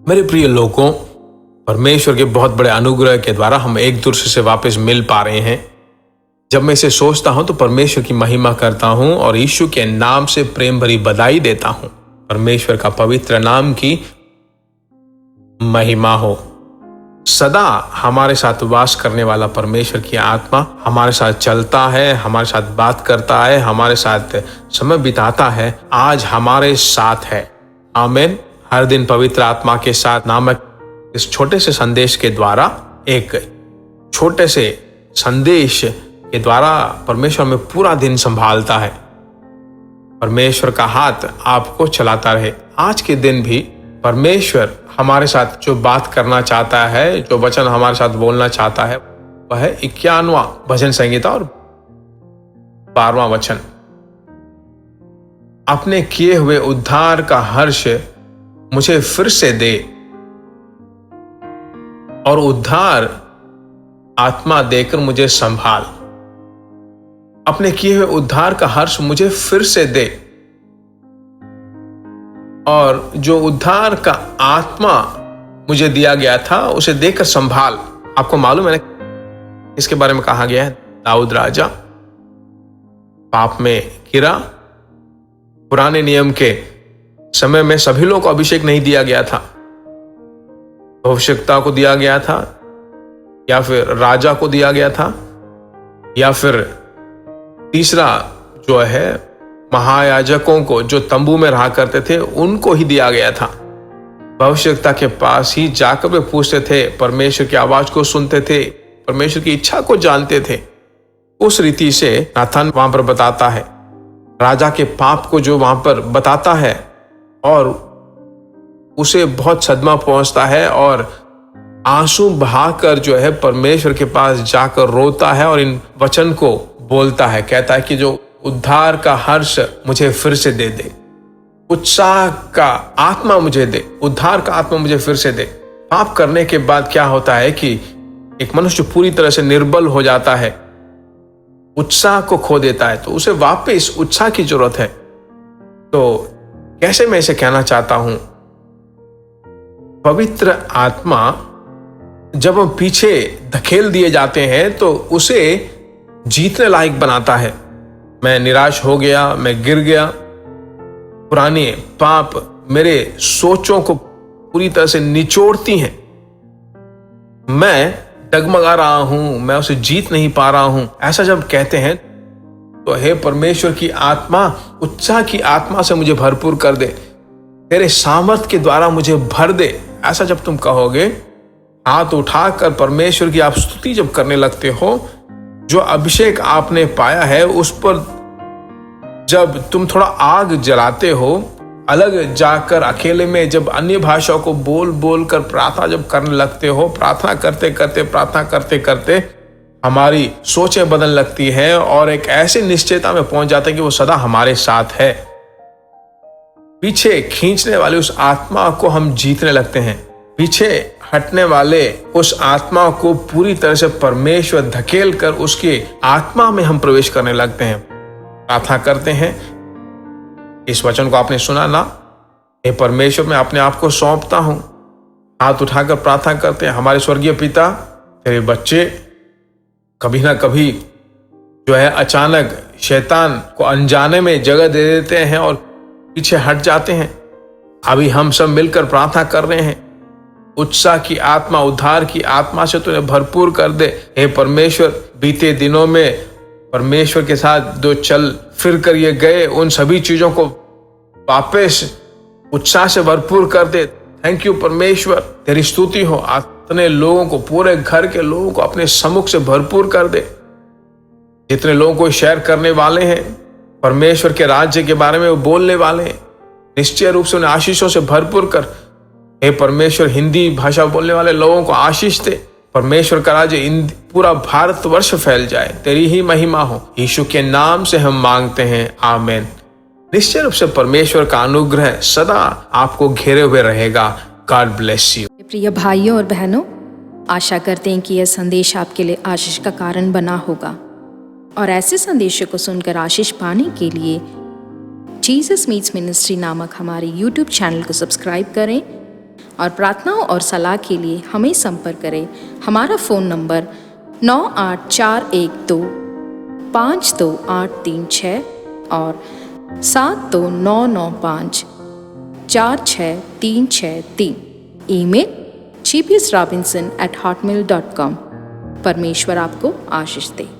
मेरे प्रिय लोगों, परमेश्वर के बहुत बड़े अनुग्रह के द्वारा हम एक दूसरे से वापस मिल पा रहे हैं। जब मैं इसे सोचता हूं तो परमेश्वर की महिमा करता हूं और यीशु के नाम से प्रेम भरी बधाई देता हूं। परमेश्वर का पवित्र नाम की महिमा हो। सदा हमारे साथ वास करने वाला परमेश्वर की आत्मा हमारे साथ चलता है, हमारे साथ बात करता है, हमारे साथ समय बिताता है, आज हमारे साथ है। आमीन। हर दिन पवित्र आत्मा के साथ नामक इस छोटे से संदेश के द्वारा, एक छोटे से संदेश के द्वारा परमेश्वर में पूरा दिन संभालता है। परमेश्वर का हाथ आपको चलाता रहे। आज के दिन भी परमेश्वर हमारे साथ जो बात करना चाहता है, जो वचन हमारे साथ बोलना चाहता है, वह है 51वां भजन संहिता और 12वां वचन। अपने किए हुए उद्धार का हर्ष मुझे फिर से दे और उद्धार आत्मा देकर मुझे संभाल। अपने किए हुए उद्धार का हर्ष मुझे फिर से दे और जो उद्धार का आत्मा मुझे दिया गया था उसे देकर संभाल। आपको मालूम है ना इसके बारे में कहा गया है? दाऊद राजा पाप में गिरा। पुराने नियम के समय में सभी लोगों को अभिषेक नहीं दिया गया था, भविष्यवक्ता को दिया गया था, या फिर राजा को दिया गया था, या फिर तीसरा जो है महायाजकों को, जो तंबू में रहा करते थे, उनको ही दिया गया था। भविष्यवक्ता के पास ही जाकर वे पूछते थे, परमेश्वर की आवाज को सुनते थे, परमेश्वर की इच्छा को जानते थे। उस रीति से नाथान वहां पर बताता है, राजा के पाप को जो वहां पर बताता है और उसे बहुत सदमा पहुंचता है और आंसू बहाकर जो है परमेश्वर के पास जाकर रोता है और इन वचन को बोलता है। कहता है कि जो उद्धार का हर्ष मुझे फिर से दे दे, उत्साह का आत्मा मुझे दे, उद्धार का आत्मा मुझे फिर से दे। पाप करने के बाद क्या होता है कि एक मनुष्य पूरी तरह से निर्बल हो जाता है, उत्साह को खो देता है, तो उसे वापस उत्साह की जरूरत है। तो कैसे मैं इसे कहना चाहता हूं, पवित्र आत्मा जब हम पीछे धकेल दिए जाते हैं तो उसे जीतने लायक बनाता है। मैं निराश हो गया, मैं गिर गया, पुराने पाप मेरे सोचों को पूरी तरह से निचोड़ती हैं, मैं डगमगा रहा हूं, मैं उसे जीत नहीं पा रहा हूं, ऐसा जब कहते हैं तो हे परमेश्वर की आत्मा, उत्साह की आत्मा से मुझे भरपूर कर दे, तेरे सामर्थ के द्वारा मुझे भर दे। ऐसा जब तुम कहोगे, हाथ उठाकर परमेश्वर की आप स्तुति जब करने लगते हो, जो अभिषेक आपने पाया है उस पर जब तुम थोड़ा आग जलाते हो, अलग जाकर अकेले में जब अन्य भाषाओं को बोल बोल कर प्रार्थना जब करने लगते हो, प्रार्थना करते करते हमारी सोचें बदलने लगती है और एक ऐसी निश्चयता में पहुंच जाते हैं कि वो सदा हमारे साथ है। पीछे खींचने वाले उस आत्मा को हम जीतने लगते हैं, पीछे हटने वाले उस आत्मा को पूरी तरह से परमेश्वर धकेल कर उसकी आत्मा में हम प्रवेश करने लगते हैं। प्रार्थना करते हैं, इस वचन को आपने सुना ना, हे परमेश्वर मैं अपने आप को सौंपता हूं। हाथ उठाकर प्रार्थना करते हैं, हमारे स्वर्गीय पिता, तेरे बच्चे कभी ना कभी जो है अचानक शैतान को अनजाने में जगह दे देते हैं और पीछे हट जाते हैं। अभी हम सब मिलकर प्रार्थना कर रहे हैं, उत्साह की आत्मा, उद्धार की आत्मा से तूने भरपूर कर दे। हे परमेश्वर, बीते दिनों में परमेश्वर के साथ जो चल फिर कर ये गए, उन सभी चीजों को वापस उत्साह से भरपूर कर दे। थैंक यू परमेश्वर, तेरी स्तुति हो। अपने लोगों को, पूरे घर के लोगों को अपने सम्मुख से भरपूर कर दे। जितने लोगों को शेयर करने वाले हैं परमेश्वर के राज्य के बारे में, वो बोलने वाले हैं, निश्चय रूप से उन्हें आशीषों से भरपूर कर। हे परमेश्वर, हिंदी भाषा बोलने वाले लोगों को आशीष दे। परमेश्वर का राज्य पूरा भारतवर्ष फैल जाए, तेरी ही महिमा हो। यीशु के नाम से हम मांगते हैं, आमीन। निश्चय रूप से परमेश्वर का अनुग्रह सदा आपको घेरे हुए रहेगा। God bless you. प्रिय भाइयों और बहनों, आशा करते हैं कि यह संदेश आपके लिए आशीष का कारण बना होगा और ऐसे संदेशों को सुनकर आशीष पाने के लिए जीसस मीट्स मिनिस्ट्री नामक हमारे YouTube चैनल को सब्सक्राइब करें और प्रार्थनाओं और सलाह के लिए हमें संपर्क करें। हमारा फ़ोन नंबर 9841252836 और 7299546363। Email gbsrobinson@hotmail.com। परमेश्वर आपको आशीष दे।